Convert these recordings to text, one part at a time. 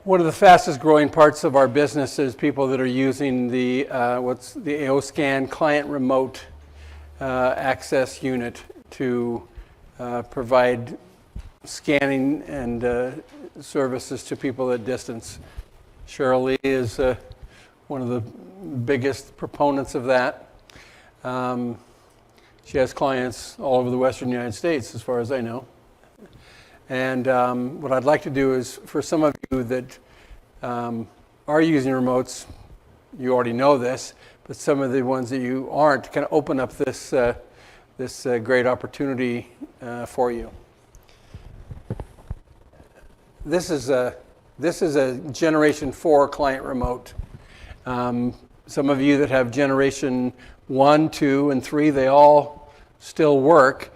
One of the fastest growing parts of our business is people that are using the what's the AOScan client remote access unit to provide scanning and services to people at distance. Cheryl Lee is one of the biggest proponents of that. She has clients all over the western United States, as far as I know. And what I'd like to do is, for some of you that are using remotes, you already know this, but some of the ones that you aren't, kind of open up this great opportunity for you. This is a Generation 4 client remote. Some of you that have Generation 1, 2, and 3, they all still work.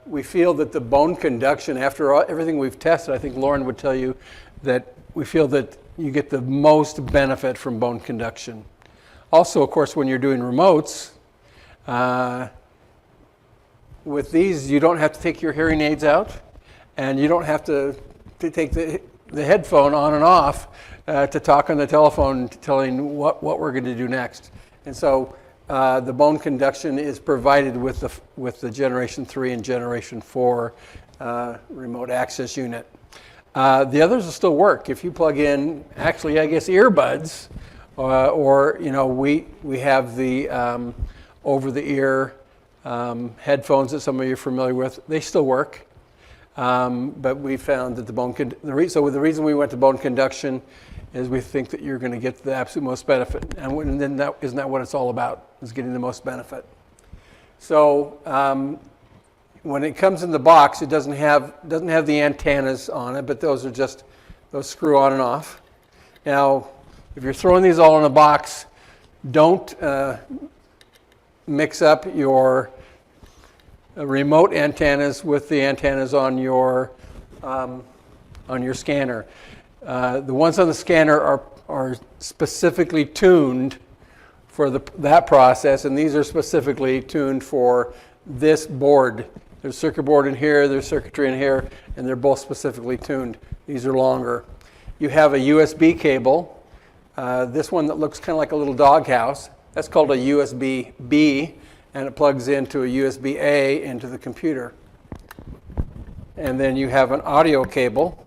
We feel that the bone conduction, after everything we've tested, I think Lauren would tell you that we feel that you get the most benefit from bone conduction. Also, of course, when you're doing remotes, with these, you don't have to take your hearing aids out, and you don't have to take the headphone on and off to talk on the telephone, telling what we're going to do next. And so the bone conduction is provided with the Generation 3 and Generation 4 remote access unit. The others will still work. If you plug in, actually, I guess, earbuds, or we have the over-the-ear headphones that some of you are familiar with. They still work. But we found that the reason we went to bone conduction is we think that you're going to get the absolute most benefit. And then isn't that what it's all about, is getting the most benefit. So when it comes in the box, it doesn't have the antennas on it, but those screw on and off. Now, if you're throwing these all in a box, don't mix up your remote antennas with the antennas on your scanner. The ones on the scanner are specifically tuned for that process, and these are specifically tuned for this board. There's circuit board in here, there's circuitry in here, and they're both specifically tuned. These are longer. You have a USB cable. This one that looks kind of like a little doghouse, that's called a USB-B, and it plugs into a USB-A into the computer. And then you have an audio cable.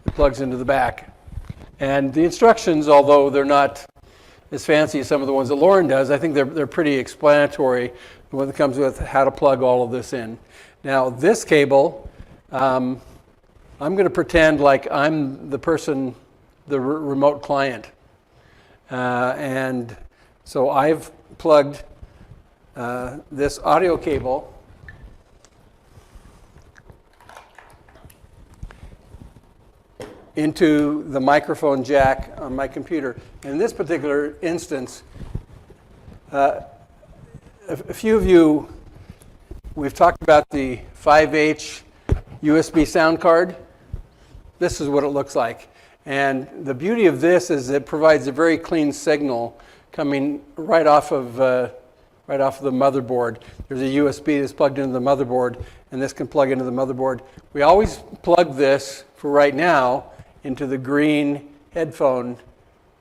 It plugs into the back. And the instructions, although they're not as fancy as some of the ones that Lauren does, I think they're pretty explanatory when it comes with how to plug all of this in. Now, this cable, I'm going to pretend like I'm the person, the remote client. And so I've plugged this audio cable into the microphone jack on my computer. In this particular instance, a few of you, we've talked about the 5H USB sound card. This is what it looks like. And the beauty of this is it provides a very clean signal coming right off of the motherboard. There's a USB that's plugged into the motherboard, and this can plug into the motherboard. We always plug this, for right now, into the green headphone.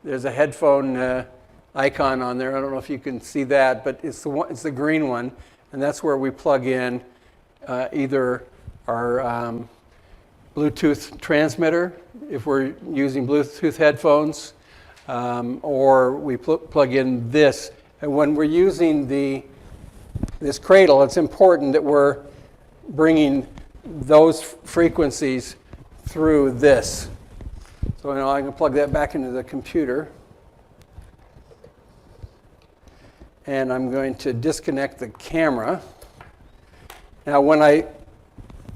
There's a headphone icon on there. I don't know if you can see that, but it's the green one, and that's where we plug in either our Bluetooth transmitter, if we're using Bluetooth headphones, or we plug in this. And when we're using this cradle, it's important that we're bringing those frequencies through this. So now I can plug that back into the computer. And I'm going to disconnect the camera. Now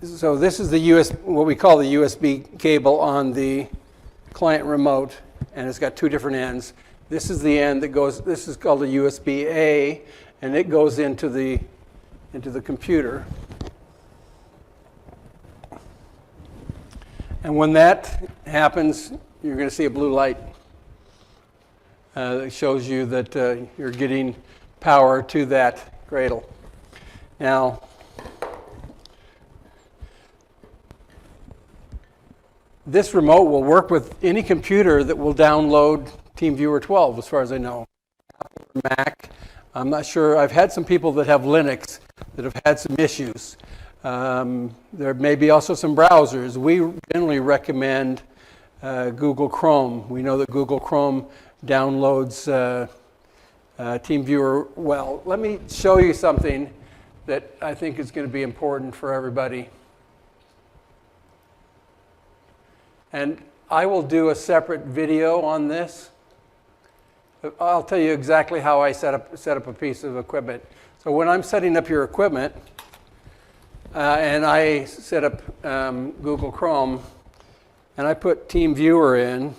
so this is what we call the USB cable on the client remote, and it's got two different ends. This is the end that goes, this is called a USB-A, and it goes into the computer. And when that happens, you're going to see a blue light that shows you that you're getting power to that cradle. Now, this remote will work with any computer that will download TeamViewer 12, as far as I know. Apple or Mac. I'm not sure. I've had some people that have Linux that have had some issues. There may be also some browsers. We generally recommend Google Chrome. We know that Google Chrome downloads TeamViewer well. Let me show you something that I think is going to be important for everybody. And I will do a separate video on this. I'll tell you exactly how I set up a piece of equipment. So when I'm setting up your equipment, and I set up Google Chrome, and I put TeamViewer in,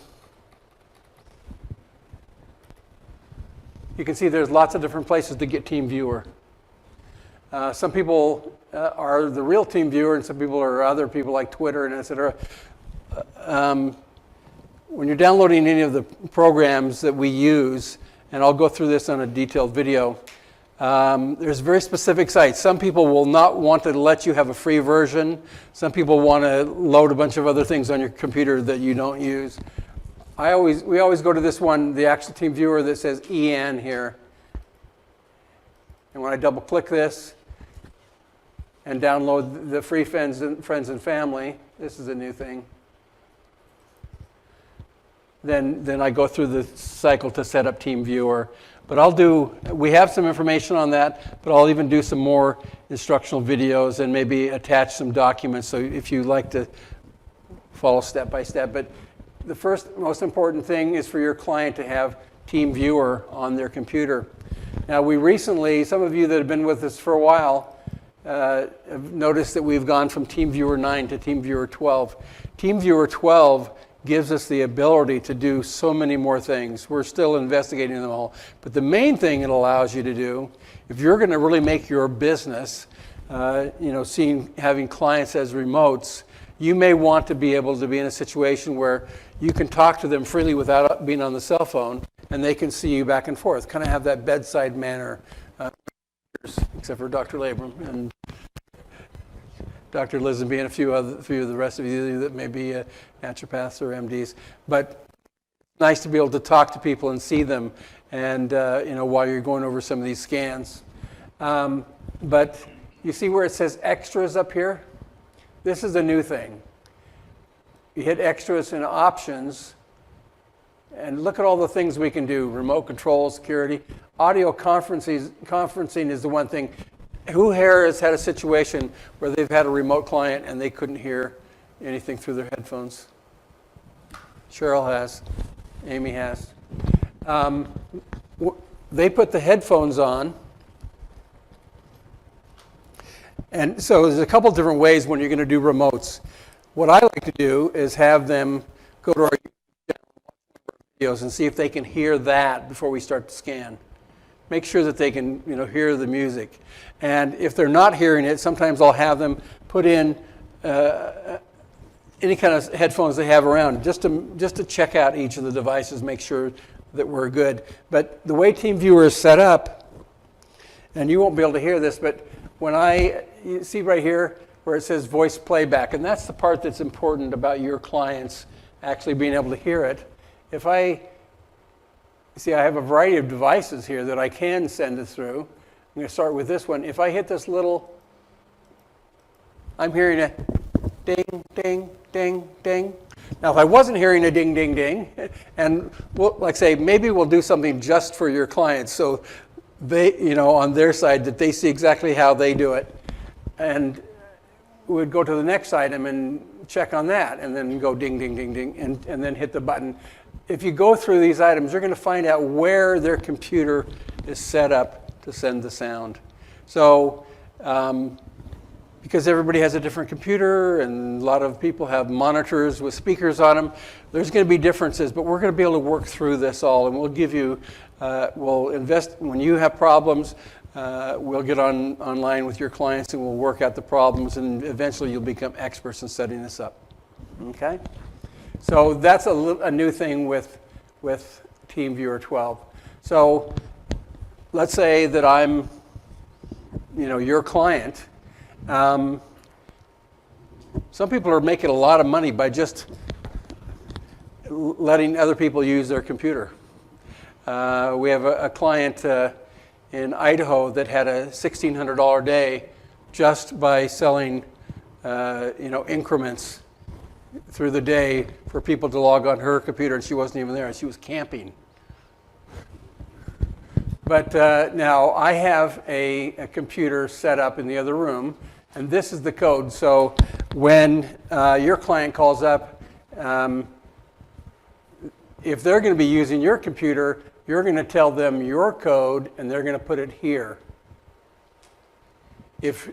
you can see there's lots of different places to get TeamViewer. Some people are the real TeamViewer, and some people are other people like Twitter and et cetera. When you're downloading any of the programs that we use, and I'll go through this on a detailed video, there's very specific sites. Some people will not want to let you have a free version. Some people want to load a bunch of other things on your computer that you don't use. We always go to this one, the actual TeamViewer that says EN here. And when I double click this and download the free friends and family, this is a new thing. Then I go through the cycle to set up TeamViewer. But we have some information on that, but I'll even do some more instructional videos and maybe attach some documents so if you like to follow step by step. But the first most important thing is for your client to have TeamViewer on their computer. Now we recently, some of you that have been with us for a while, have noticed that we've gone from TeamViewer 9 to TeamViewer 12. TeamViewer 12 gives us the ability to do so many more things. We're still investigating them all. But the main thing it allows you to do, if you're going to really make your business, having clients as remotes, you may want to be able to be in a situation where you can talk to them freely without being on the cell phone, and they can see you back and forth. Kind of have that bedside manner, except for Dr. Labram and Dr. Lisenby and a few of the rest of you that may be naturopaths or MDs. But it's nice to be able to talk to people and see them, and while you're going over some of these scans. But you see where it says extras up here? This is a new thing. You hit extras and options, and look at all the things we can do: remote control, security, audio conferencing is the one thing. Who here has had a situation where they've had a remote client and they couldn't hear anything through their headphones? Cheryl has. Amy has. They put the headphones on. And so there's a couple different ways when you're going to do remotes. What I like to do is have them go to our videos and see if they can hear that before we start to scan. Make sure that they can, hear the music. And if they're not hearing it, sometimes I'll have them put in any kind of headphones they have around, just to check out each of the devices, make sure that we're good. But the way TeamViewer is set up, and you won't be able to hear this, but you see right here where it says voice playback, and that's the part that's important about your clients actually being able to hear it. See, I have a variety of devices here that I can send it through. I'm going to start with this one. If I hit this I'm hearing a ding, ding, ding, ding. Now, if I wasn't hearing a ding, ding, ding, and maybe we'll do something just for your clients so they, on their side, that they see exactly how they do it. And we'd go to the next item and check on that, and then go ding, ding, ding, ding, and then hit the button. If you go through these items, you're going to find out where their computer is set up to send the sound. So, because everybody has a different computer and a lot of people have monitors with speakers on them, there's going to be differences, but we're going to be able to work through this all, and we'll give you, we'll invest, when you have problems, we'll get online with your clients and we'll work out the problems, and eventually you'll become experts in setting this up. Okay? So that's a new thing with TeamViewer 12. So let's say that I'm, your client. Some people are making a lot of money by just letting other people use their computer. We have a client in Idaho that had a $1,600 day just by selling increments through the day for people to log on her computer, and she wasn't even there, and she was camping. But now I have a computer set up in the other room, and this is the code. So when your client calls up, if they're going to be using your computer, you're going to tell them your code, and they're going to put it here. If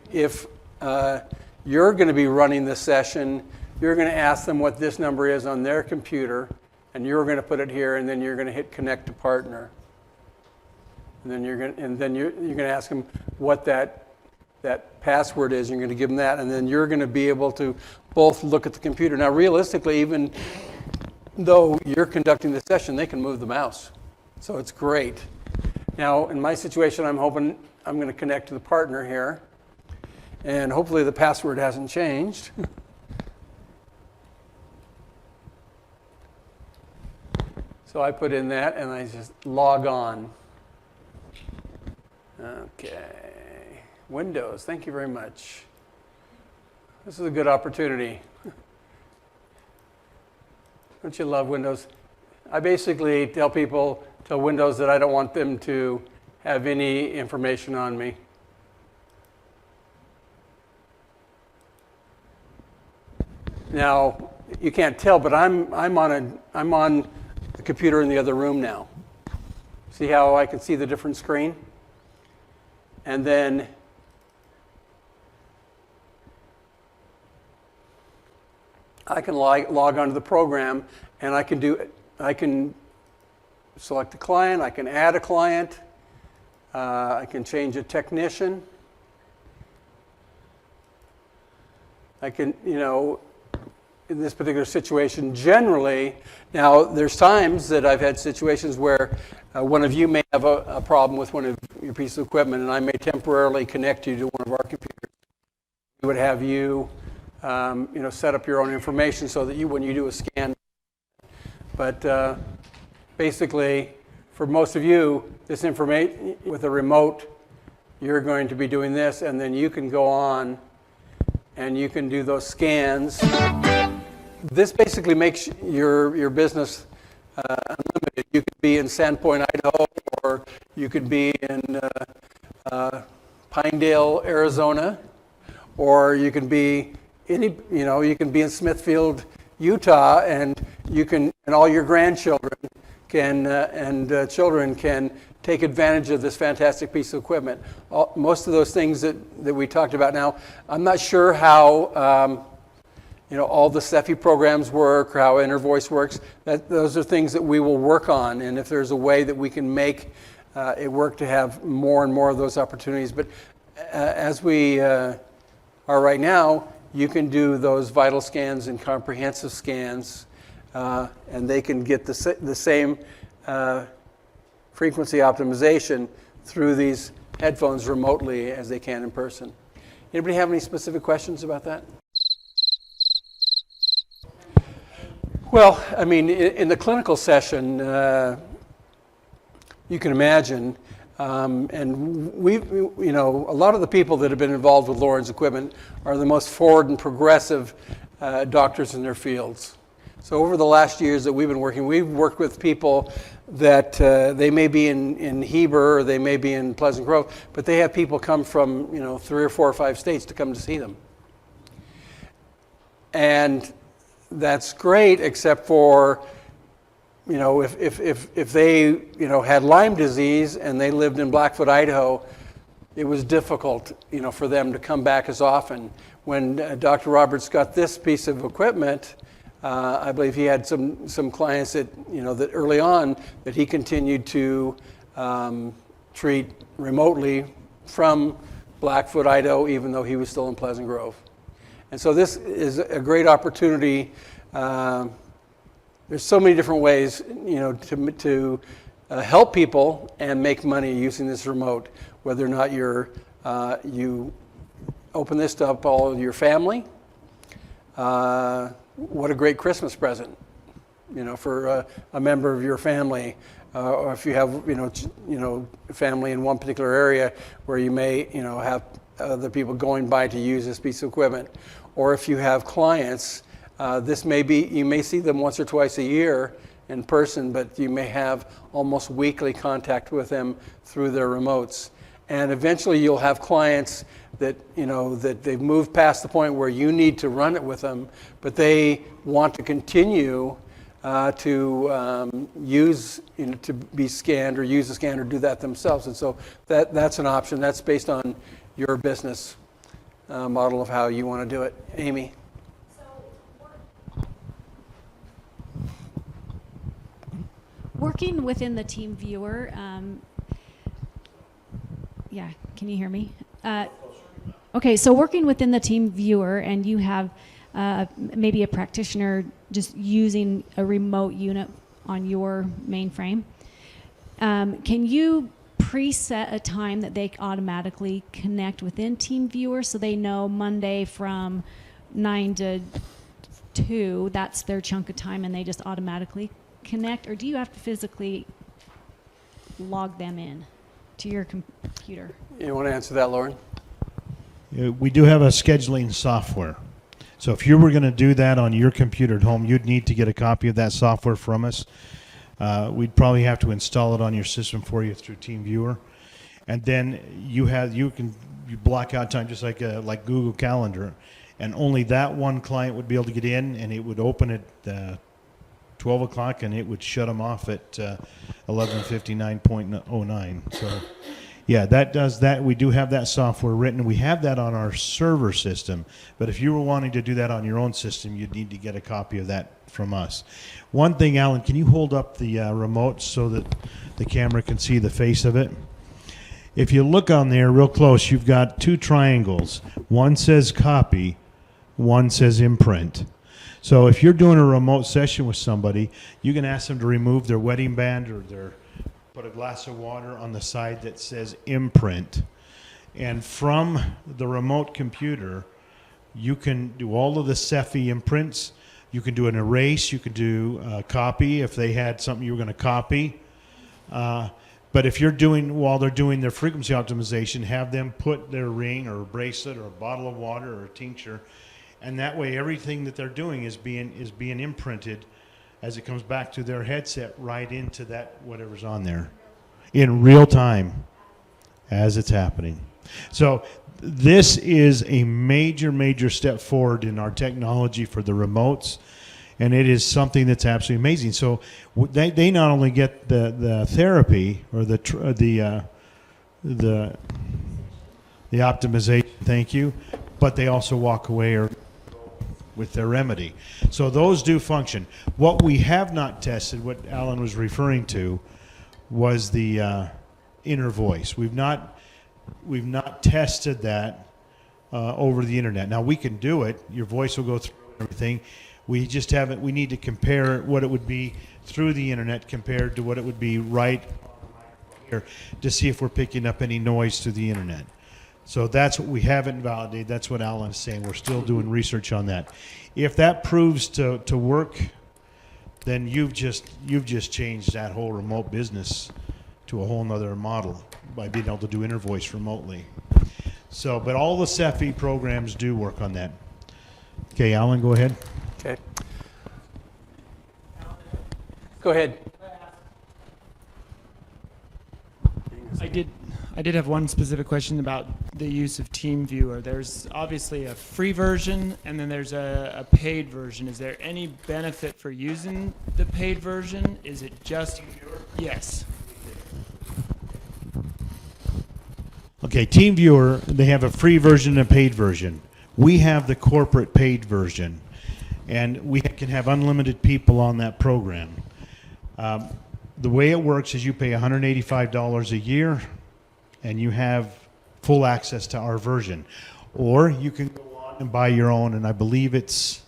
you're going to be running the session, you're going to ask them what this number is on their computer, and you're going to put it here, and then you're going to hit connect to partner. And then you're going to ask them what that password is. You're going to give them that, and then you're going to be able to both look at the computer. Now, realistically, even though you're conducting the session, they can move the mouse. So it's great. Now, in my situation, I'm hoping I'm going to connect to the partner here, and hopefully the password hasn't changed. So I put in that, and I just log on. Okay. Windows, thank you very much. This is a good opportunity. Don't you love Windows? I basically tell Windows that I don't want them to have any information on me. Now, you can't tell, but I'm on the computer in the other room now. See how I can see the different screen? And then I can log onto the program, and I can select a client, I can add a client, I can change a technician. I can, in this particular situation, generally, now there's times that I've had situations where one of you may have a problem with one of your pieces of equipment, and I may temporarily connect you to one of our computers. We would have you, set up your own information so that when you do a scan. But basically, for most of you, this information with a remote, you're going to be doing this, and then you can go on and you can do those scans. This basically makes your business unlimited. You could be in Sandpoint, Idaho, or you could be in Pinedale, Arizona, or you can be you can be in Smithfield, Utah, and all your grandchildren and children can take advantage of this fantastic piece of equipment. Most of those things that we talked about now, I'm not sure how all the CEFI programs work, or how InterVoice works. Those are things that we will work on, and if there's a way that we can make it work to have more and more of those opportunities. But as we are right now, you can do those vital scans and comprehensive scans, and they can get the same frequency optimization through these headphones remotely as they can in person. Anybody have any specific questions about that? Well, I mean, in the clinical session, you can imagine, and a lot of the people that have been involved with Lauren's equipment are the most forward and progressive doctors in their fields. So over the last years that we've been working, we've worked with people that they may be in Heber, or they may be in Pleasant Grove, but they have people come from 3 or 4 or 5 states to come to see them. And that's great, except for if they had Lyme disease and they lived in Blackfoot, Idaho, it was difficult for them to come back as often. When Dr. Roberts got this piece of equipment, I believe he had some clients that that early on that he continued to treat remotely from Blackfoot, Idaho, even though he was still in Pleasant Grove. And so this is a great opportunity. There's so many different ways, to help people and make money using this remote. Whether or not you open this up all your family. What a great Christmas present, for a member of your family, or if you have, family in one particular area where you may, have other people going by to use this piece of equipment, or if you have clients, this may be, you may see them once or twice a year in person, but you may have almost weekly contact with them through their remotes. And eventually you'll have clients that, that they've moved past the point where you need to run it with them, but they want to continue to use, to be scanned or use the scanner, do that themselves. And so that's an option. That's based on your business model of how you want to do it. Amy? Working within the TeamViewer, yeah, can you hear me? Okay, so working within the TeamViewer, and you have maybe a practitioner just using a remote unit on your mainframe. Can you preset a time that they automatically connect within TeamViewer so they know Monday from 9 to 2, that's their chunk of time, and they just automatically connect? Or do you have to physically log them in to your computer? You want to answer that, Lauren? We do have a scheduling software. So if you were going to do that on your computer at home, you'd need to get a copy of that software from us. We'd probably have to install it on your system for you through TeamViewer. And then you block out time just like Google Calendar, and only that one client would be able to get in, and it would open at 12 o'clock, and it would shut them off at 11:59.09. So, yeah, that does that. We do have that software written. We have that on our server system. But if you were wanting to do that on your own system, you'd need to get a copy of that from us. One thing, Alan, can you hold up the remote so that the camera can see the face of it? If you look on there real close, you've got two triangles. One says copy, one says imprint. So if you're doing a remote session with somebody, you can ask them to remove their wedding band or put a glass of water on the side that says imprint. And from the remote computer, you can do all of the Cepheid imprints. You can do an erase. You can do a copy if they had something you were going to copy. But if you're while they're doing their frequency optimization, have them put their ring or bracelet or a bottle of water or a tincture, and that way everything that they're doing is being imprinted as it comes back to their headset right into that whatever's on there in real time as it's happening. So this is a major step forward in our technology for the remotes, and it is something that's absolutely amazing. So they not only get the therapy or the optimization, thank you, but they also walk away with their remedy. So those do function. What we have not tested, what Alan was referring to, was the inner voice. We've not tested that over the internet. Now we can do it. Your voice will go through everything. We just haven't. We need to compare what it would be through the internet compared to what it would be right here to see if we're picking up any noise through the internet. So that's what we haven't validated. That's what Alan is saying. We're still doing research on that. If that proves to work, then you've just changed that whole remote business to a whole nother model by being able to do inner voice remotely. So, but all the Cepheid programs do work on that. Okay, Alan, go ahead. Okay. Go ahead. I did have one specific question about the use of TeamViewer. There's obviously a free version, and then there's a paid version. Is there any benefit for using the paid version? Is it just TeamViewer? Yes. Okay, TeamViewer, they have a free version and a paid version. We have the corporate paid version, and we can have unlimited people on that program. The way it works is you pay $185 a year, and you have full access to our version. Or you can go on and buy your own, and I believe it's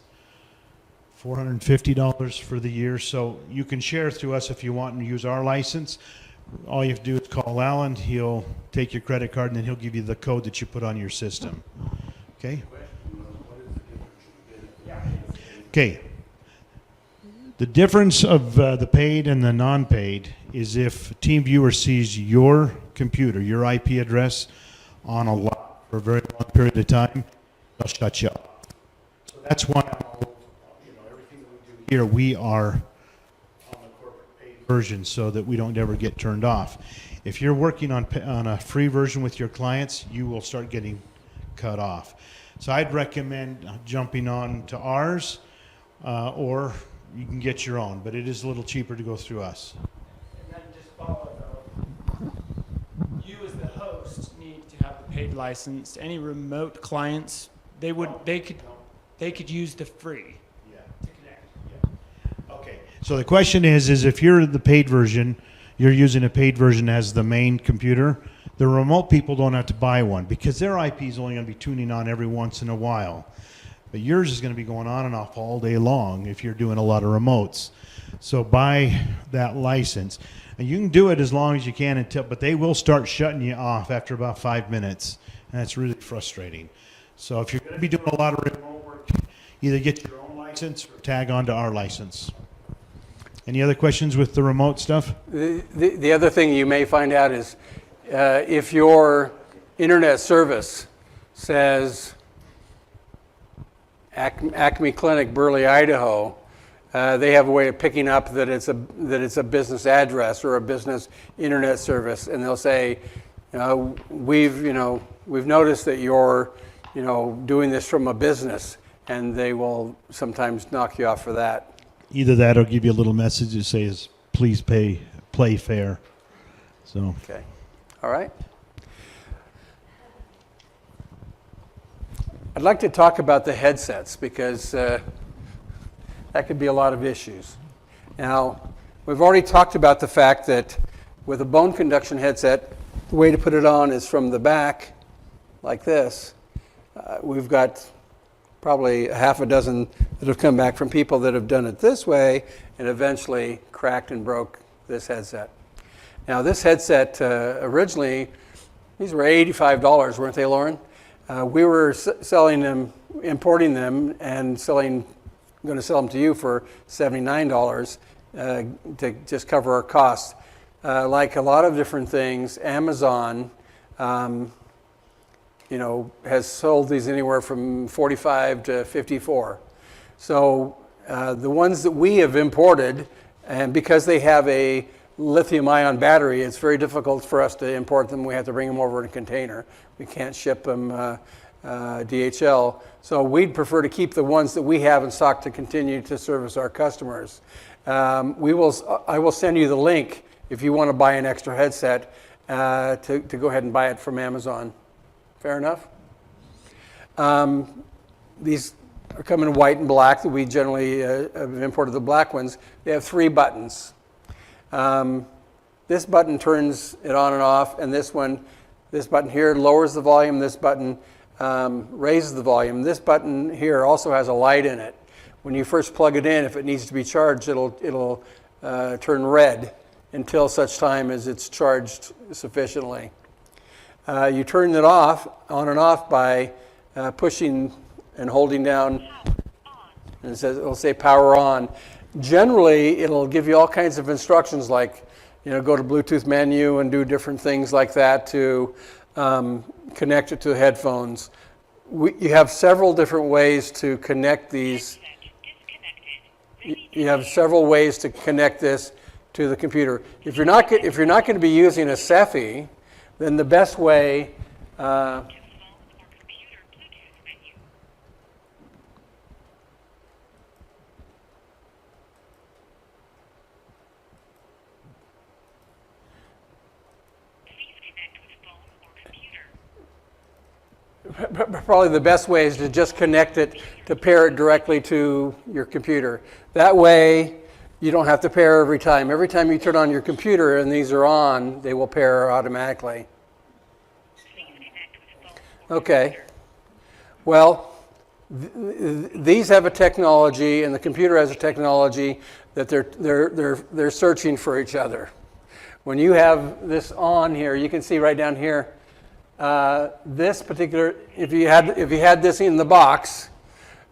$450 for the year. So you can share through us if you want and use our license. All you have to do is call Alan. He'll take your credit card, and then he'll give you the code that you put on your system. Okay? Okay. The difference of the paid and the non-paid is if TeamViewer sees your computer, your IP address on a lot for a very long period of time, they'll shut you off. So that's why everything that we do here, we are on the corporate paid version so that we don't ever get turned off. If you're working on a free version with your clients, you will start getting cut off. So I'd recommend jumping on to ours, or you can get your own, but it is a little cheaper to go through us. And then just follow though. You as the host need to have the paid license. Any remote clients, they could use the free to connect. Okay. So the question is if you're the paid version, you're using a paid version as the main computer, the remote people don't have to buy one because their IP is only going to be tuning on every once in a while. But yours is going to be going on and off all day long if you're doing a lot of remotes. So buy that license. And you can do it as long as you can but they will start shutting you off after about 5 minutes. And that's really frustrating. So if you're going to be doing a lot of remote work, either get your own license or tag onto our license. Any other questions with the remote stuff? The other thing you may find out is if your internet service says Acme Clinic, Burley, Idaho, they have a way of picking up that it's a business address or a business internet service, and they'll say, we've noticed that you're doing this from a business, and they will sometimes knock you off for that. Either that or give you a little message that says, please play fair. So. Okay. All right. I'd like to talk about the headsets because that could be a lot of issues. Now, we've already talked about the fact that with a bone conduction headset, the way to put it on is from the back, like this. We've got probably a half a dozen that have come back from people that have done it this way and eventually cracked and broke this headset. Now, this headset originally, these were $85, weren't they, Lauren? We were selling them, importing them, and going to sell them to you for $79 to just cover our costs. Like a lot of different things, Amazon, has sold these anywhere from $45 to $54. So the ones that we have imported, and because they have a lithium-ion battery, it's very difficult for us to import them. We have to bring them over in a container. We can't ship them DHL. So we'd prefer to keep the ones that we have in stock to continue to service our customers. I will send you the link if you want to buy an extra headset to go ahead and buy it from Amazon. Fair enough? These are coming in white and black that we generally have imported the black ones. They have 3 buttons. This button turns it on and off, and this button here lowers the volume. This button raises the volume. This button here also has a light in it. When you first plug it in, if it needs to be charged, it'll turn red until such time as it's charged sufficiently. You turn it on and off by pushing and holding down, and it'll say power on. Generally, it'll give you all kinds of instructions like, go to Bluetooth menu and do different things like that to connect it to the headphones. You have several different ways to connect these. You have several ways to connect this to the computer. If you're not going to be using a Cephy, then the best way probably the best way is to just connect it, to pair it directly to your computer. That way, you don't have to pair every time. Every time you turn on your computer and these are on, they will pair automatically. Okay. Well, these have a technology, and the computer has a technology that they're searching for each other. When you have this on here, you can see right down here. This particular, if you had this in the box,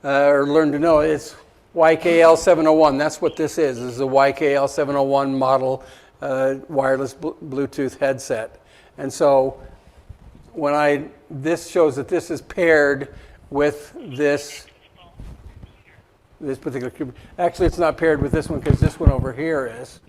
or learn to know, it's YKL701. That's what this is. This is a YKL701 model wireless Bluetooth headset. And so this shows that this is paired with this particular computer. Actually, it's not paired with this one because this one over here is.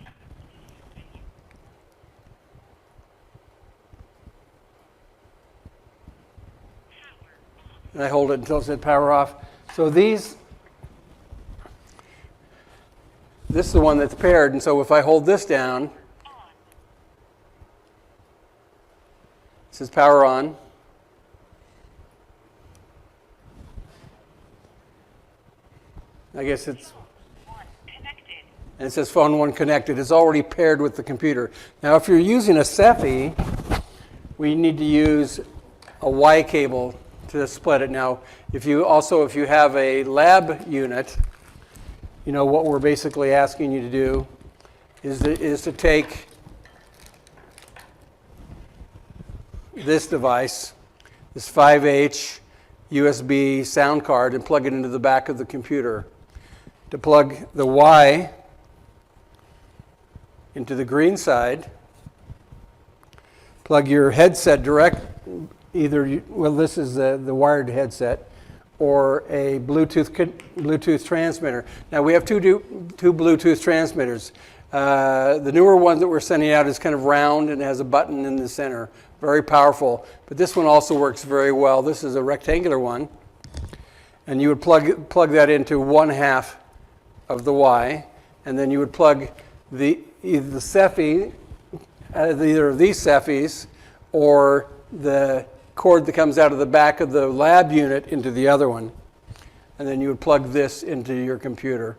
And I hold it until it said power off. So this is the one that's paired, and so if I hold this down, it says power on. I guess it's, and it says phone 1 connected. It's already paired with the computer. Now, if you're using a Cephi, we need to use a Y cable to split it. Now, if you have a lab unit, what we're basically asking you to do is to take this device, this 5H USB sound card, and plug it into the back of the computer. To plug the Y into the green side, plug your headset direct, this is the wired headset, or a Bluetooth transmitter. Now we have two Bluetooth transmitters. The newer one that we're sending out is kind of round and has a button in the center. Very powerful. But this one also works very well. This is a rectangular one. And you would plug that into one half of the Y, and then you would plug either the Cephi, either of these Cephis, or the cord that comes out of the back of the lab unit into the other one. And then you would plug this into your computer.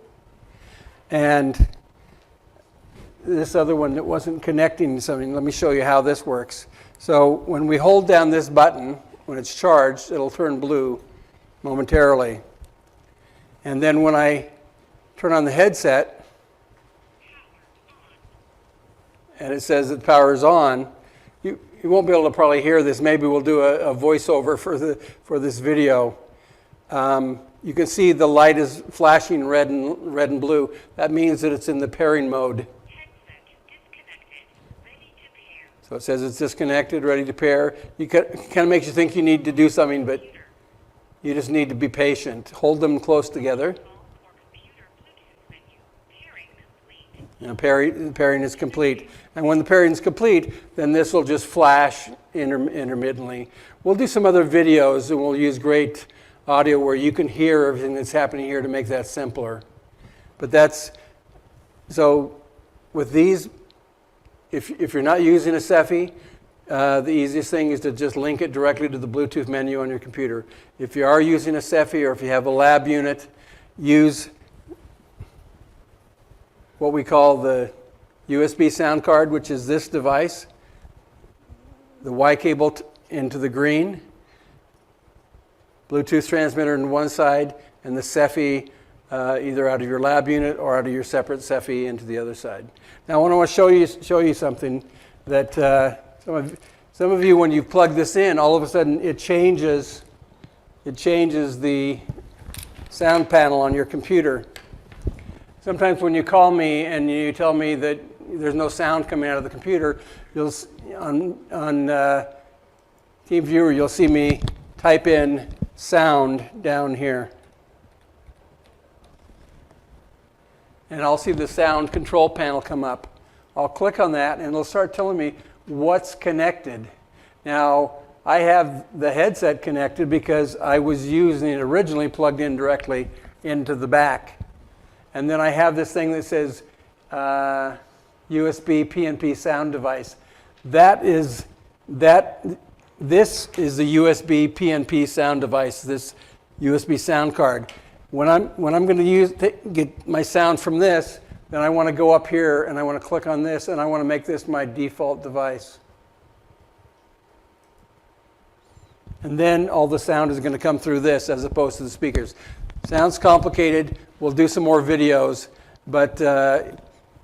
And this other one that wasn't connecting to something, let me show you how this works. So when we hold down this button, when it's charged, it'll turn blue momentarily. And then when I turn on the headset, and it says that power is on, you won't be able to probably hear this. Maybe we'll do a voiceover for this video. You can see the light is flashing red and blue. That means that it's in the pairing mode. So it says it's disconnected, ready to pair. It kind of makes you think you need to do something, but you just need to be patient. Hold them close together. Pairing is complete. And when the pairing is complete, then this will just flash intermittently. We'll do some other videos, and we'll use great audio where you can hear everything that's happening here to make that simpler. But so with these, if you're not using a Cephi, the easiest thing is to just link it directly to the Bluetooth menu on your computer. If you are using a Cephi, or if you have a lab unit, use what we call the USB sound card, which is this device, the Y cable into the green, Bluetooth transmitter on one side, and the Cephi either out of your lab unit or out of your separate Cephi into the other side. Now, I want to show you something that some of you, when you plug this in, all of a sudden it changes the sound panel on your computer. Sometimes when you call me and you tell me that there's no sound coming out of the computer, on TeamViewer, you'll see me type in sound down here. And I'll see the sound control panel come up. I'll click on that and it'll start telling me what's connected. Now, I have the headset connected because I was using it originally plugged in directly into the back. And then I have this thing that says USB PNP sound device. This is the USB PNP sound device, this USB sound card. When I'm going to get my sound from this, then I want to go up here and I want to click on this and I want to make this my default device. And then all the sound is going to come through this as opposed to the speakers. Sounds complicated. We'll do some more videos, but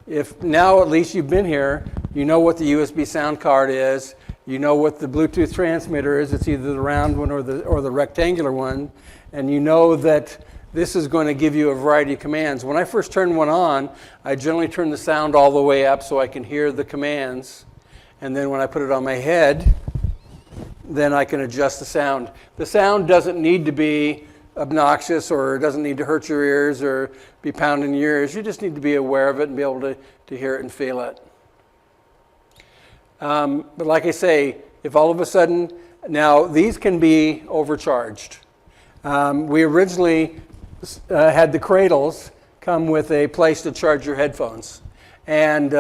if now at least you've been here, you know what the USB sound card is, you know what the Bluetooth transmitter is. It's either the round one or the rectangular one, and you know that this is going to give you a variety of commands. When I first turn one on, I generally turn the sound all the way up so I can hear the commands. And then when I put it on my head, then I can adjust the sound. The sound doesn't need to be obnoxious, or doesn't need to hurt your ears or be pounding your ears. You just need to be aware of it and be able to hear it and feel it. But like I say, if all of a sudden, now these can be overcharged. We originally had the cradles come with a place to charge your headphones. And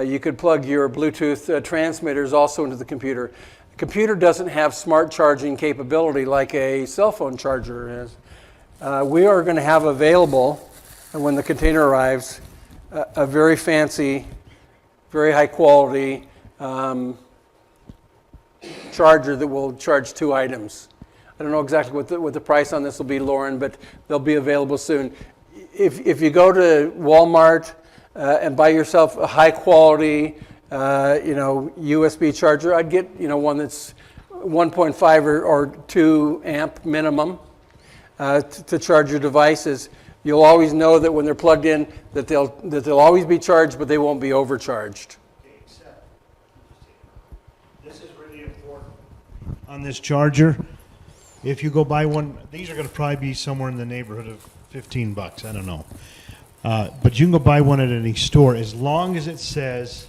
you could plug your Bluetooth transmitters also into the computer. The computer doesn't have smart charging capability like a cell phone charger has. We are going to have available, when the container arrives, a very fancy, very high quality charger that will charge 2 items. I don't know exactly what the price on this will be, Lauren, but they'll be available soon. If you go to Walmart and buy yourself a high quality USB charger, I'd get one that's 1.5 or 2 amp minimum to charge your devices. You'll always know that when they're plugged in that they'll always be charged, but they won't be overcharged. This is really important on this charger. If you go buy one, these are going to probably be somewhere in the neighborhood of $15. I don't know. But you can go buy one at any store as long as it says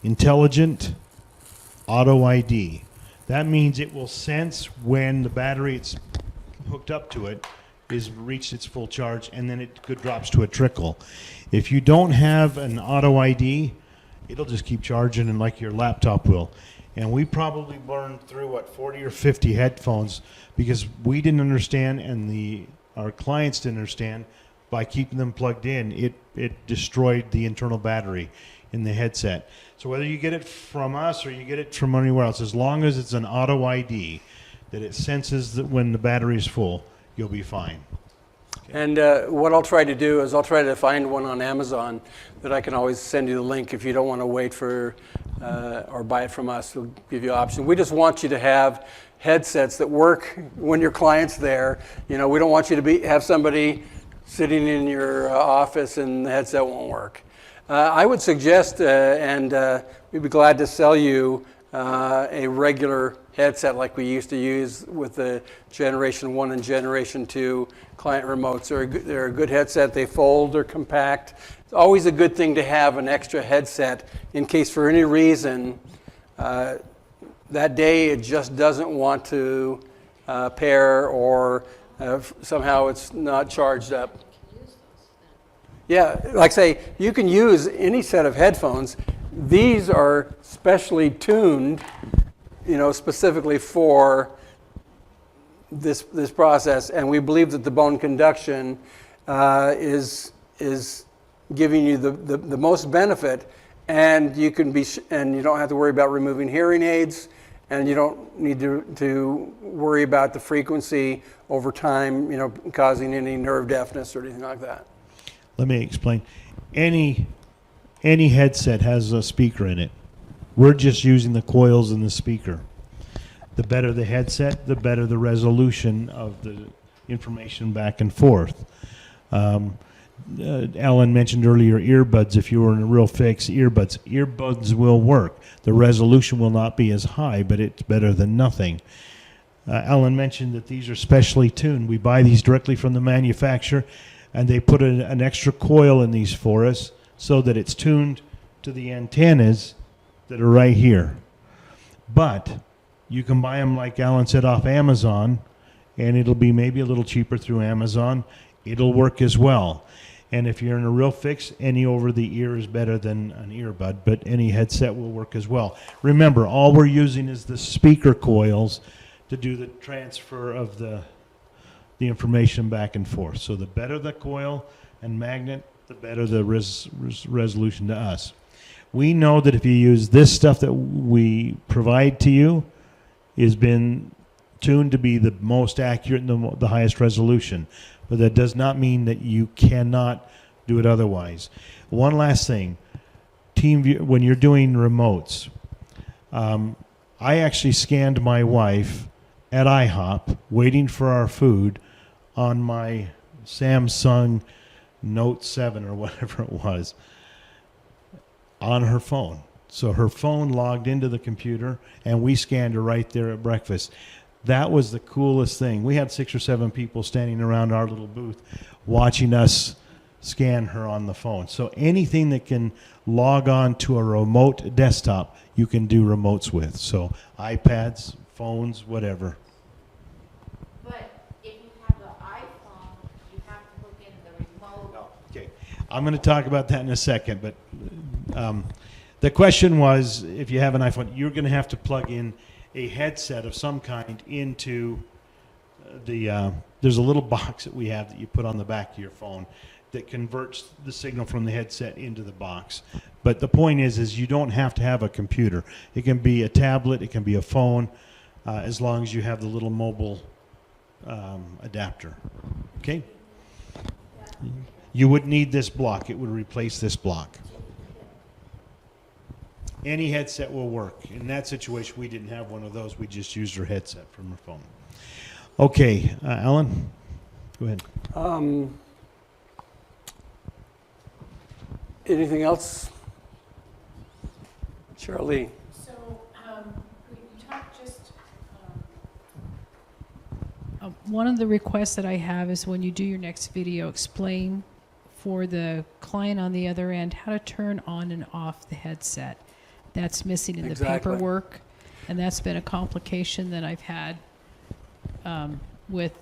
intelligent auto ID. That means it will sense when the battery it's hooked up to it is reached its full charge, and then it drops to a trickle. If you don't have an auto ID, it'll just keep charging, and like your laptop will. And we probably burned through 40 or 50 headphones because we didn't understand, and our clients didn't understand. By keeping them plugged in, it destroyed the internal battery in the headset. So whether you get it from us or you get it from anywhere else, as long as it's an auto ID that it senses that when the battery is full, you'll be fine. And what I'll try to do is I'll try to find one on Amazon that I can always send you the link if you don't want to wait for or buy it from us. We'll give you an option. We just want you to have headsets that work when your client's there. We don't want you to have somebody sitting in your office and the headset won't work. I would suggest, and we'd be glad to sell you a regular headset like we used to use with the Generation 1 and Generation 2 client remotes. They're a good headset. They fold, they're compact. It's always a good thing to have an extra headset in case for any reason that day it just doesn't want to pair, or somehow it's not charged up. Yeah, like say, you can use any set of headphones. These are specially tuned, specifically for this process, and we believe that the bone conduction is giving you the most benefit, and you don't have to worry about removing hearing aids, and you don't need to worry about the frequency over time, causing any nerve deafness or anything like that. Let me explain. Any headset has a speaker in it. We're just using the coils in the speaker. The better the headset, the better the resolution of the information back and forth. Alan mentioned earlier earbuds. If you were in a real fix, earbuds will work. The resolution will not be as high, but it's better than nothing. Alan mentioned that these are specially tuned. We buy these directly from the manufacturer, and they put an extra coil in these for us so that it's tuned to the antennas that are right here. But you can buy them, like Alan said, off Amazon, and it'll be maybe a little cheaper through Amazon. It'll work as well. And if you're in a real fix, any over-the-ear is better than an earbud, but any headset will work as well. Remember, all we're using is the speaker coils to do the transfer of the information back and forth. So the better the coil and magnet, the better the resolution to us. We know that if you use this stuff that we provide to you, has been tuned to be the most accurate and the highest resolution. But that does not mean that you cannot do it otherwise. One last thing. TeamViewer, when you're doing remotes, I actually scanned my wife at IHOP waiting for our food on my Samsung Note 7 or whatever it was on her phone. So her phone logged into the computer and we scanned her right there at breakfast. That was the coolest thing. We had 6 or 7 people standing around our little booth watching us scan her on the phone. So anything that can log on to a remote desktop, you can do remotes with. So iPads, phones, whatever. But if you have the iPhone, you have to hook in the remote. Okay, I'm going to talk about that in a second, but the question was, if you have an iPhone, you're going to have to plug in a headset of some kind into there's a little box that we have that you put on the back of your phone that converts the signal from the headset into the box. But the point is you don't have to have a computer. It can be a tablet, it can be a phone, as long as you have the little mobile adapter. Okay? You would need this block. It would replace this block. Any headset will work. In that situation, we didn't have one of those. We just used her headset from her phone. Okay, Alan, go ahead. Anything else? Charlie? So, you talked just, one of the requests that I have is when you do your next video, explain for the client on the other end how to turn on and off the headset. That's missing in the Exactly. paperwork, and that's been a complication that I've had with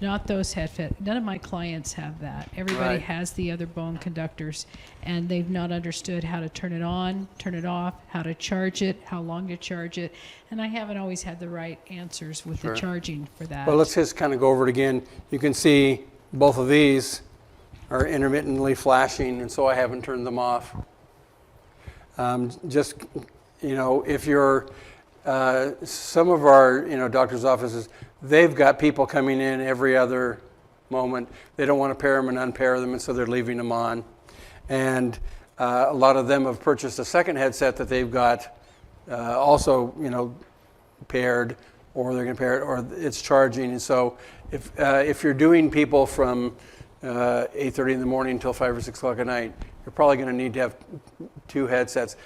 not those headset. None of my clients have that. Everybody Right. has the other bone conductors, and they've not understood how to turn it on, turn it off, how to charge it, how long to charge it, and I haven't always had the right answers with Sure. the charging for that. Well, let's just kind of go over it again. You can see both of these are intermittently flashing, and so I haven't turned them off. Just, if you're, some of our, doctor's offices, they've got people coming in every other moment. They don't want to pair them and unpair them, and so they're leaving them on. And a lot of them have purchased a second headset that they've got also, paired, or they're going to pair it, or it's charging. And so if you're doing people from 8:30 in the morning until 5 or 6 o'clock at night, you're probably going to need to have 2 headsets.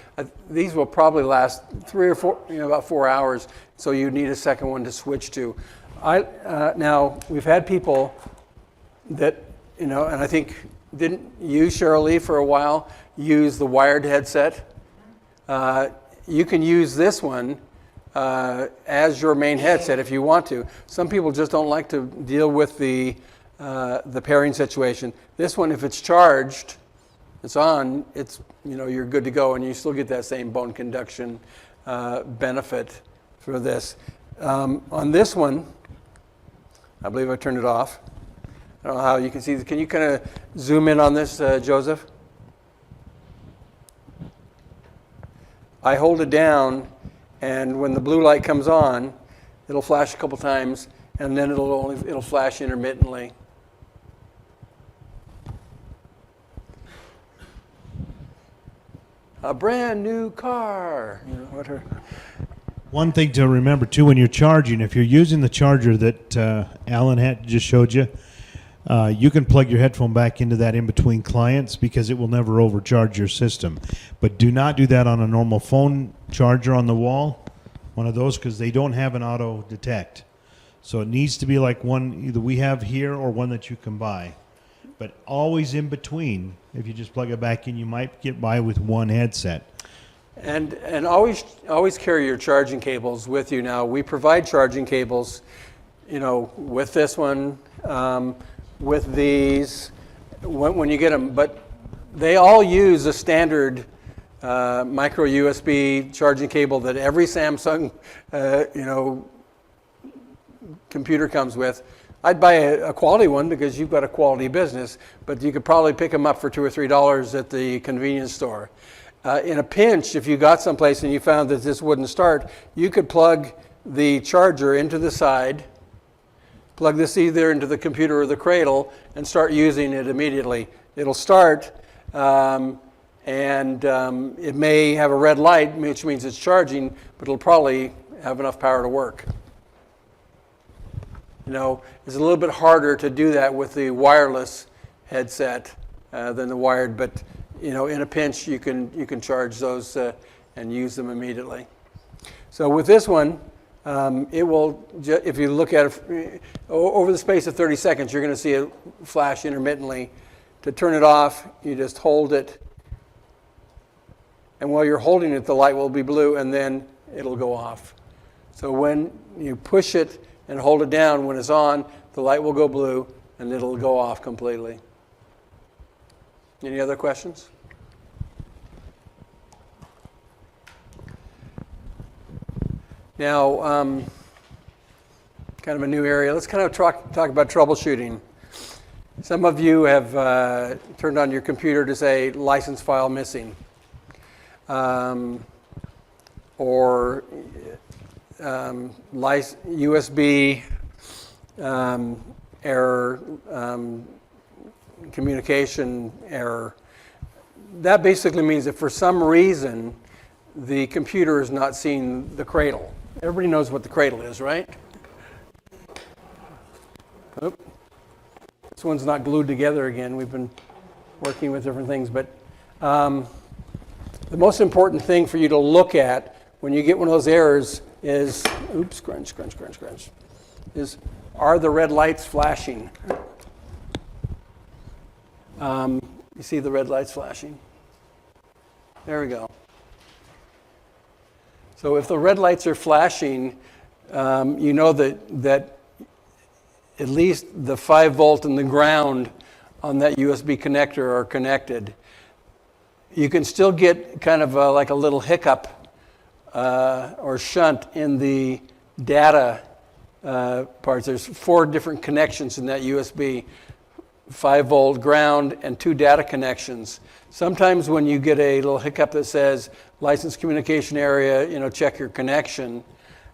These will probably last 3 or 4, about 4 hours. So you need a second one to switch to. Now we've had people that, and I think didn't you, Cheryl Lee, for a while use the wired headset. You can use this one as your main headset if you want to. Some people just don't like to deal with the pairing situation. This one, if it's charged, it's on, it's, you're good to go, and you still get that same bone conduction benefit for this. On this one, I believe I turned it off. I don't know how you can see. Can you kind of zoom in on this, Joseph? I hold it down, and when the blue light comes on, it'll flash a couple times, and then it'll flash intermittently. A brand new car. One thing to remember too when you're charging, if you're using the charger that Alan had just showed you, you can plug your headphone back into that in between clients because it will never overcharge your system. But do not do that on a normal phone charger on the wall, one of those, because they don't have an auto detect. So it needs to be like one either we have here or one that you can buy. But always in between, if you just plug it back in, you might get by with one headset. And always carry your charging cables with you. Now we provide charging cables, with this one, with these, when you get them. But they all use a standard micro USB charging cable that every Samsung, computer comes with. I'd buy a quality one because you've got a quality business, but you could probably pick them up for $2 or $3 at the convenience store. In a pinch, if you got someplace and you found that this wouldn't start, you could plug the charger into the side, plug this either into the computer or the cradle, and start using it immediately. It'll start, and it may have a red light, which means it's charging, but it'll probably have enough power to work. It's a little bit harder to do that with the wireless headset than the wired, but in a pinch you can charge those and use them immediately. So with this one, it will, if you look at it over the space of 30 seconds, you're going to see it flash intermittently. To turn it off, you just hold it, and while you're holding it, the light will be blue, and then it'll go off. So when you push it and hold it down, when it's on, the light will go blue, and it'll go off completely. Any other questions? Now, kind of a new area. Let's kind of talk about troubleshooting. Some of you have turned on your computer to say license file missing, or USB error, communication error. That basically means that for some reason the computer is not seeing the cradle. Everybody knows what the cradle is, right? Oop. This one's not glued together again. We've been working with different things, but the most important thing for you to look at when you get one of those errors is, oops, crunch, is, are the red lights flashing? You see the red lights flashing? There we go. So if the red lights are flashing, you know that at least the 5 volt and the ground on that USB connector are connected. You can still get kind of like a little hiccup or shunt in the data parts. There's 4 different connections in that USB. 5 volt ground and 2 data connections. Sometimes when you get a little hiccup that says license communication area, check your connection,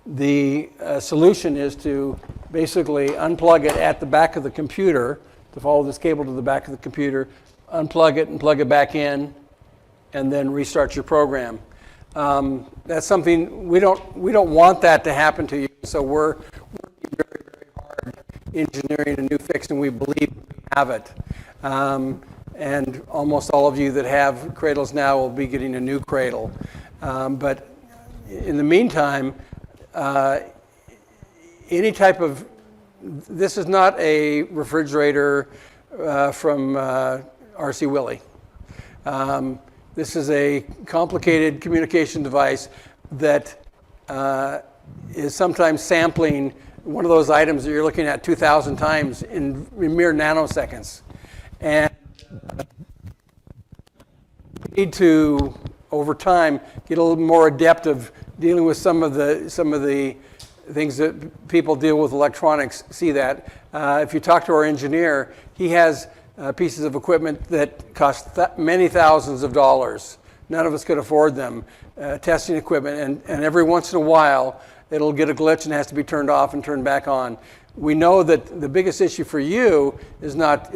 the solution is to basically unplug it at the back of the computer, to follow this cable to the back of the computer, unplug it and plug it back in, and then restart your program. That's something we don't want that to happen to you, so we're working very, very hard engineering a new fix, and we believe we have it. And almost all of you that have cradles now will be getting a new cradle. But in the meantime, any type of, this is not a refrigerator from R.C. Willey. This is a complicated communication device that is sometimes sampling one of those items that you're looking at 2,000 times in mere nanoseconds. And we need to, over time, get a little more adept of dealing with some of the things that people deal with electronics. See that. If you talk to our engineer, he has pieces of equipment that cost many thousands of dollars. None of us could afford them. Testing equipment, and every once in a while, it'll get a glitch and has to be turned off and turned back on. We know that the biggest issue for you is not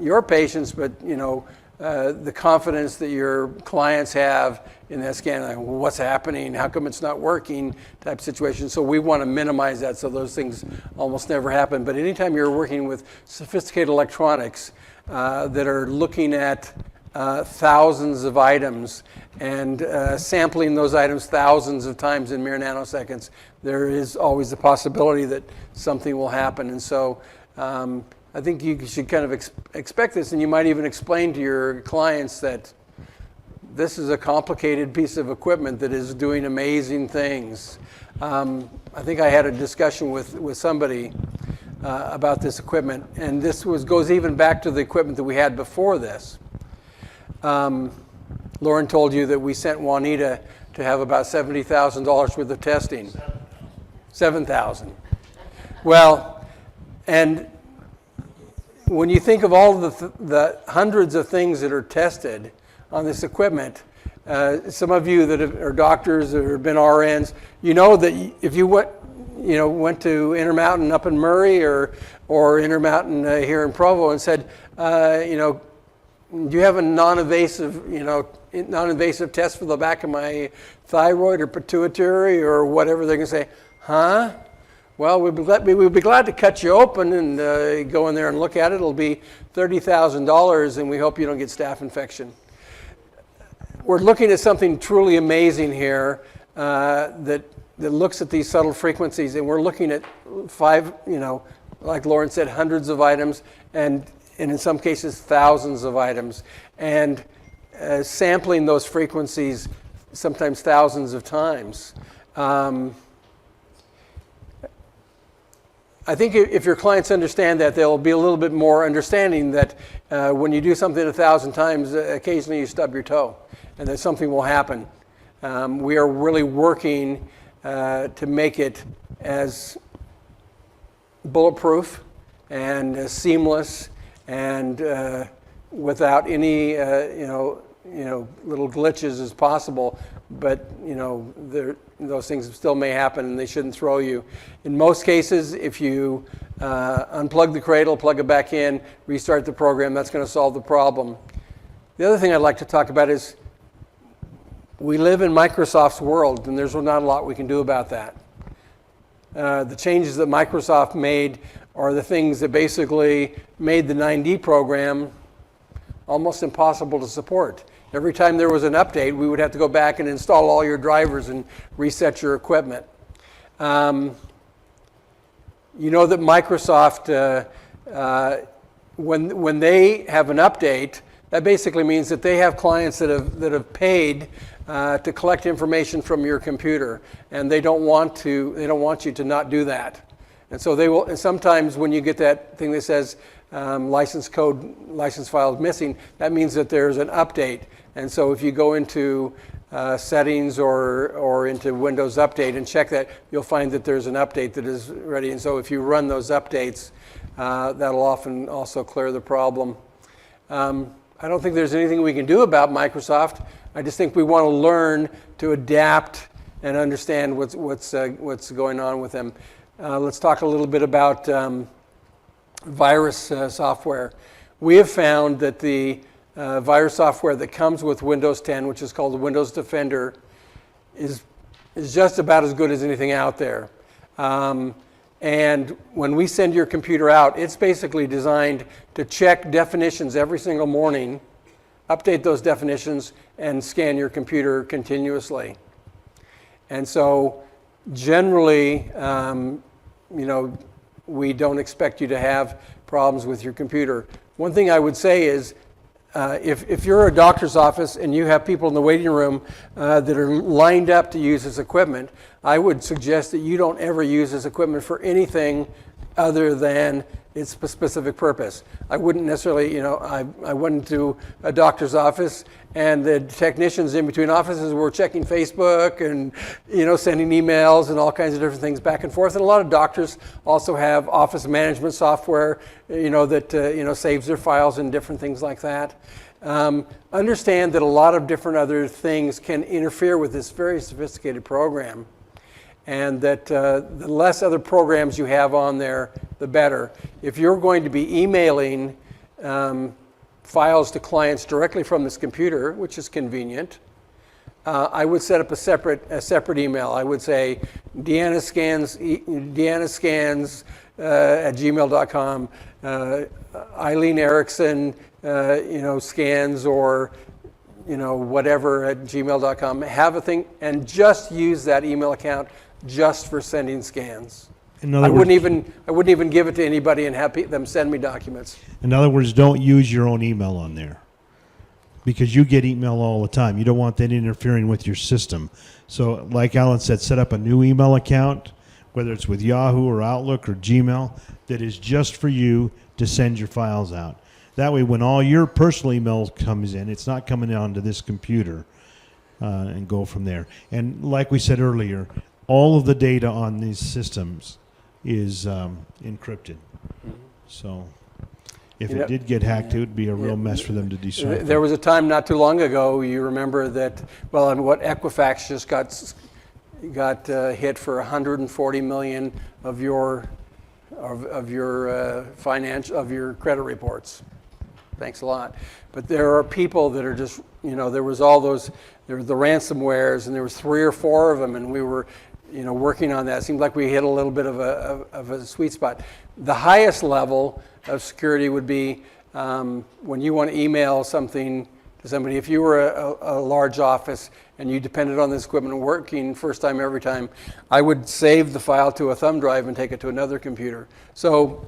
your patients, but the confidence that your clients have in that scan. Like, well, what's happening? How come it's not working? Type situation. So we want to minimize that so those things almost never happen. But anytime you're working with sophisticated electronics that are looking at thousands of items and sampling those items thousands of times in mere nanoseconds, there is always the possibility that something will happen. And so I think you should kind of expect this, and you might even explain to your clients that this is a complicated piece of equipment that is doing amazing things. I think I had a discussion with somebody about this equipment, and this goes even back to the equipment that we had before this. Lauren told you that we sent Juanita to have about $70,000 worth of testing. 7,000. Well, and when you think of all the hundreds of things that are tested on this equipment, some of you that are doctors or have been RNs, you know that if you went to Intermountain up in Murray or Intermountain here in Provo and said, do you have a non-invasive test for the back of my thyroid or pituitary or whatever, they're going to say, huh? Well, we'd be glad to cut you open and go in there and look at it. It'll be $30,000, and we hope you don't get staph infection. We're looking at something truly amazing here that looks at these subtle frequencies, and we're looking at 5, like Lauren said, hundreds of items, and in some cases thousands of items, and sampling those frequencies sometimes thousands of times. I think if your clients understand that, they'll be a little bit more understanding that when you do something 1,000 times, occasionally you stub your toe, and that something will happen. We are really working to make it as bulletproof and seamless and without any little glitches as possible. But those things still may happen, and they shouldn't throw you. In most cases, if you unplug the cradle, plug it back in, restart the program, that's going to solve the problem. The other thing I'd like to talk about is we live in Microsoft's world, and there's not a lot we can do about that. The changes that Microsoft made are the things that basically made the 9D program almost impossible to support. Every time there was an update, we would have to go back and install all your drivers and reset your equipment. You know that Microsoft, when they have an update, that basically means that they have clients that have paid to collect information from your computer, and they don't want you to not do that. And so they will. And sometimes when you get that thing that says license file is missing, that means that there's an update. And so if you go into settings or into Windows Update and check that, you'll find that there's an update that is ready. And so if you run those updates, that'll often also clear the problem. I don't think there's anything we can do about Microsoft. I just think we want to learn to adapt and understand what's going on with them. Let's talk a little bit about virus software. We have found that the virus software that comes with Windows 10, which is called the Windows Defender, is just about as good as anything out there. And when we send your computer out, it's basically designed to check definitions every single morning, update those definitions, and scan your computer continuously. And so generally, we don't expect you to have problems with your computer. One thing I would say is, if you're a doctor's office and you have people in the waiting room that are lined up to use this equipment, I would suggest that you don't ever use this equipment for anything other than its specific purpose. I wouldn't necessarily, I went to a doctor's office and the technicians in between offices were checking Facebook and, sending emails and all kinds of different things back and forth. And a lot of doctors also have office management software, that, saves their files and different things like that. Understand that a lot of different other things can interfere with this very sophisticated program. And that the less other programs you have on there, the better. If you're going to be emailing files to clients directly from this computer, which is convenient, I would set up a separate email. I would say deanna.scans at gmail.com, Eileen Erickson, scans, or whatever at gmail.com. Have a thing and just use that email account just for sending scans. I wouldn't even give it to anybody and have them send me documents. In other words, don't use your own email on there, because you get email all the time. You don't want that interfering with your system. So like Alan said, set up a new email account, whether it's with Yahoo or Outlook or Gmail, that is just for you to send your files out. That way, when all your personal email comes in, it's not coming onto this computer, and go from there. And like we said earlier, all of the data on these systems is encrypted. So if it did get hacked, it would be a real mess for them to decipher. There was a time not too long ago, you remember that, and what Equifax just got hit for 140 million of your credit reports. Thanks a lot. But there are people that are just, there was all those, there were the ransomwares, and there was 3 or 4 of them, and we were working on that. It seems like we hit a little bit of a sweet spot. The highest level of security would be when you want to email something to somebody. If you were a large office and you depended on this equipment working first time every time, I would save the file to a thumb drive and take it to another computer. So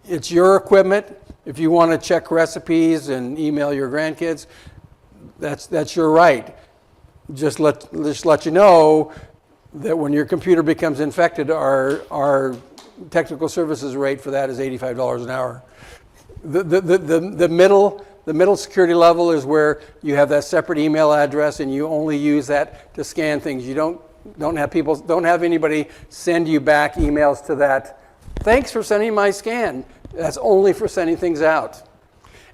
it's your equipment. If you want to check recipes and email your grandkids, that's your right. Just let you know that when your computer becomes infected, our technical services rate for that is $85 an hour. The middle security level is where you have that separate email address and you only use that to scan things. You don't have anybody send you back emails to that. Thanks for sending my scan. That's only for sending things out.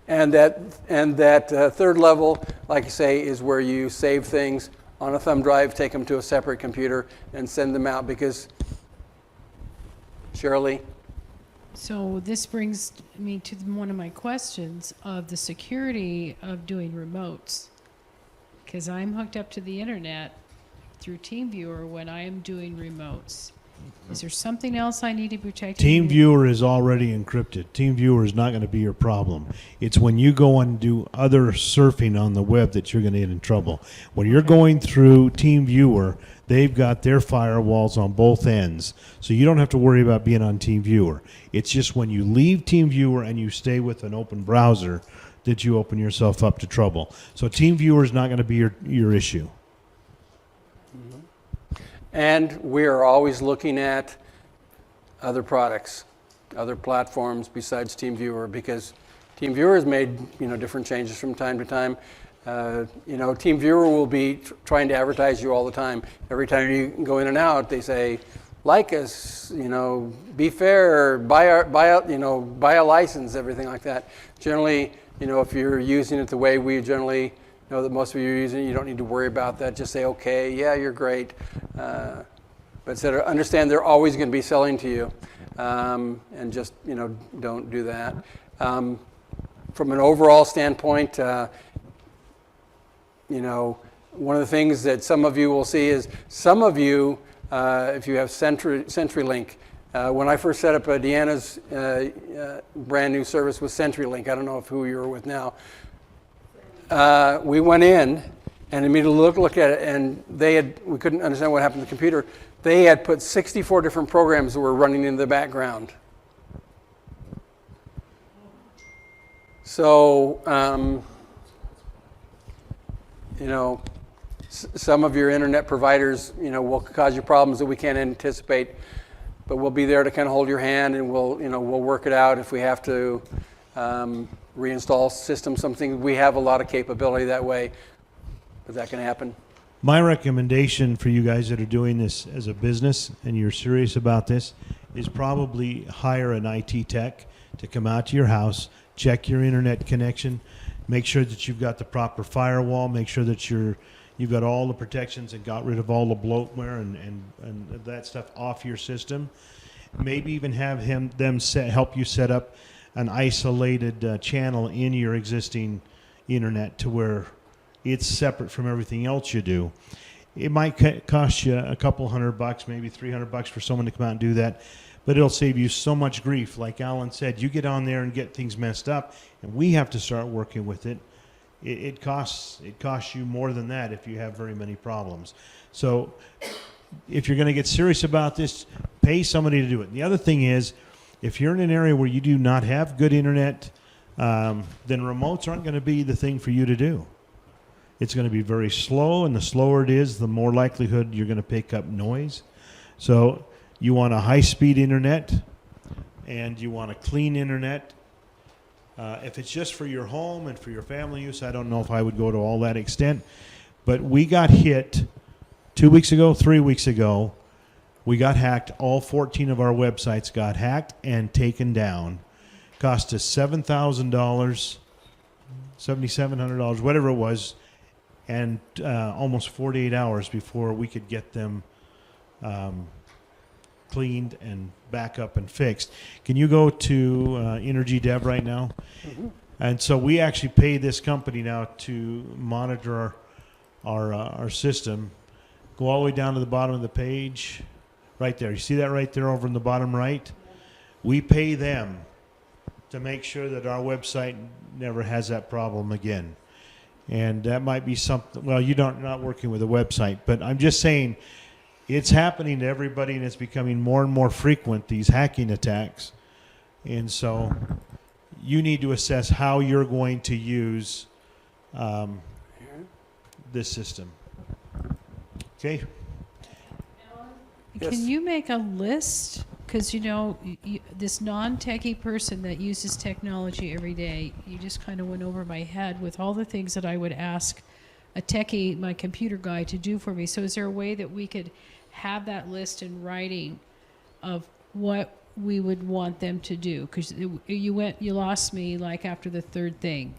And that third level, like I say, is where you save things on a thumb drive, take them to a separate computer, and send them out. Because, Shirley? So this brings me to one of my questions of the security of doing remotes. Because I'm hooked up to the internet through TeamViewer when I am doing remotes. Is there something else I need to protect? TeamViewer is already encrypted. TeamViewer is not going to be your problem. It's when you go and do other surfing on the web that you're going to get in trouble. When you're going through TeamViewer, they've got their firewalls on both ends. So you don't have to worry about being on TeamViewer. It's just when you leave TeamViewer and you stay with an open browser that you open yourself up to trouble. So TeamViewer is not going to be your issue. And we are always looking at other products, other platforms besides TeamViewer, because TeamViewer has made different changes from time to time. TeamViewer will be trying to advertise you all the time. Every time you go in and out, they say, like us, be fair, buy a license, everything like that. Generally, if you're using it the way we generally know that most of you are using it, you don't need to worry about that. Just say, okay, yeah, you're great. But understand they're always going to be selling to you. And just, don't do that. From an overall standpoint, one of the things that some of you will see is some of you, if you have CenturyLink, when I first set up Deanna's brand new service with CenturyLink, I don't know who you're with now, we went in and immediately looked at it, and we couldn't understand what happened to the computer. They had put 64 different programs that were running in the background. So, some of your internet providers, will cause you problems that we can't anticipate, but we'll be there to kind of hold your hand, and we'll work it out if we have to reinstall systems, something. We have a lot of capability that way, but that can happen. My recommendation for you guys that are doing this as a business and you're serious about this is probably hire an IT tech to come out to your house, check your internet connection, make sure that you've got the proper firewall, make sure that you've got all the protections and got rid of all the bloatware and that stuff off your system. Maybe even have them help you set up an isolated channel in your existing internet to where it's separate from everything else you do. It might cost you a couple $100, maybe $300 for someone to come out and do that, but it'll save you so much grief. Like Alan said, you get on there and get things messed up, and we have to start working with it. It costs you more than that if you have very many problems. So if you're going to get serious about this, pay somebody to do it. And the other thing is, if you're in an area where you do not have good internet, then remotes aren't going to be the thing for you to do. It's going to be very slow, and the slower it is, the more likelihood you're going to pick up noise. So you want a high-speed internet, and you want a clean internet. If it's just for your home and for your family use, I don't know if I would go to all that extent. But we got hit 3 weeks ago. We got hacked. All 14 of our websites got hacked and taken down. Cost us $7,000, $7,700, whatever it was, and almost 48 hours before we could get them cleaned and back up and fixed. Can you go to Energy Dev right now? Mm-hmm. And so we actually pay this company now to monitor our system. Go all the way down to the bottom of the page. Right there. You see that right there over in the bottom right? We pay them to make sure that our website never has that problem again. And that might be something, well, you're not working with a website, but I'm just saying it's happening to everybody and it's becoming more and more frequent, these hacking attacks. And so you need to assess how you're going to use this system. Okay? Yes. Can you make a list? Because, you know, this non-techie person that uses technology every day, you just kind of went over my head with all the things that I would ask a techie, my computer guy, to do for me. So is there a way that we could have that list in writing of what we would want them to do? Because you lost me like after the third thing.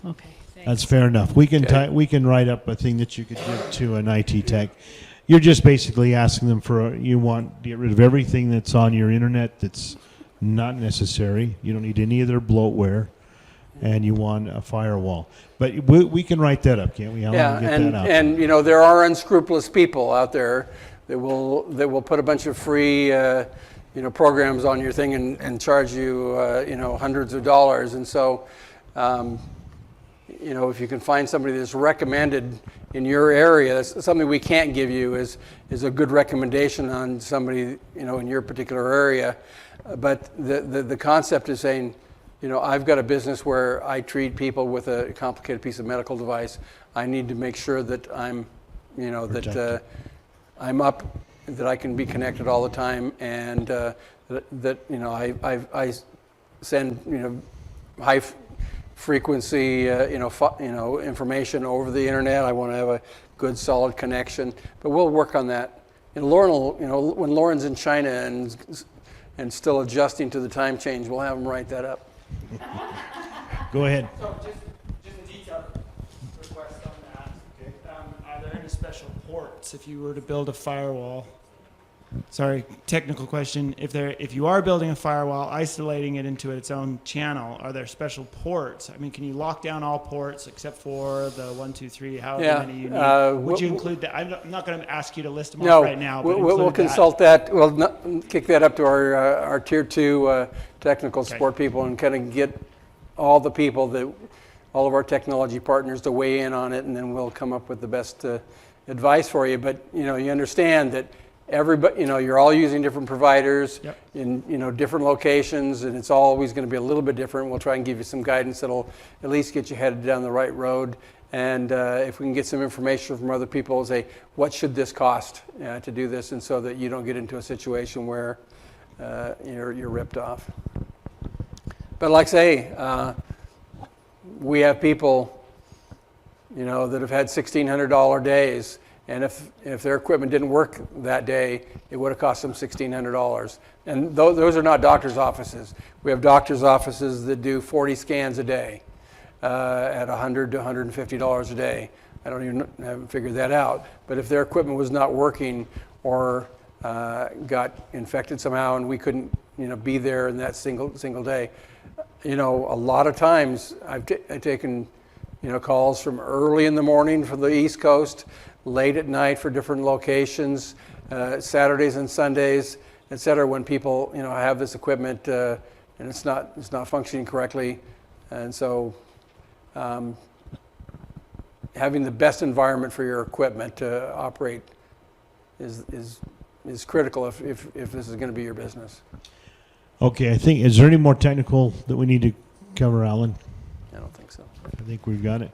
Okay, thanks. That's fair enough. We can Okay. we can write up a thing that you could give to an IT tech. You're just basically asking them you want to get rid of everything that's on your internet that's not necessary. You don't need any of their bloatware, and you want a firewall. But we can write that up, can't we, Alan? Yeah, Get and, that out. and you know, there are unscrupulous people out there that will put a bunch of free programs on your thing and charge you hundreds of dollars. And so if you can find somebody that's recommended in your area, that's something we can't give you is a good recommendation on somebody in your particular area. But the concept is saying, I've got a business where I treat people with a complicated piece of medical device. I need to make sure that I'm, that I'm up, that I can be connected all the time, and I send high frequency information over the internet. I want to have a good solid connection, but we'll work on that. And Lauren will, when Lauren's in China and still adjusting to the time change, we'll have him write that up. Go ahead. So just a detailed request on that. Are there any special ports if you were to build a firewall? Sorry, technical question. If you are building a firewall, isolating it into its own channel, are there special ports? I mean, can you lock down all ports except for the 1, 2, 3, however many you need? Would you include that? I'm not going to ask you to list them off right now. But we'll consult that. We'll kick that up to our tier 2 technical support people and kind of get all of our technology partners to weigh in on it, and then we'll come up with the best advice for you. But you understand that everybody, you're all using different providers. Yep. In different locations, and it's always going to be a little bit different. We'll try and give you some guidance that'll at least get you headed down the right road. And if we can get some information from other people, say, what should this cost to do this, and so that you don't get into a situation where you're ripped off. But like I say, we have people, that have had $1,600 days. And if their equipment didn't work that day, it would have cost them $1,600. And those are not doctors' offices. We have doctors' offices that do 40 scans a day at $100 to $150 a day. I haven't figured that out. But if their equipment was not working or got infected somehow and we couldn't be there in that single day, a lot of times I've taken calls from early in the morning from the East Coast, late at night for different locations, Saturdays and Sundays, et cetera, when people have this equipment and it's not functioning correctly. And so having the best environment for your equipment to operate is critical if this is going to be your business. Okay, is there any more technical that we need to cover, Alan? I don't think so. I think we've got it.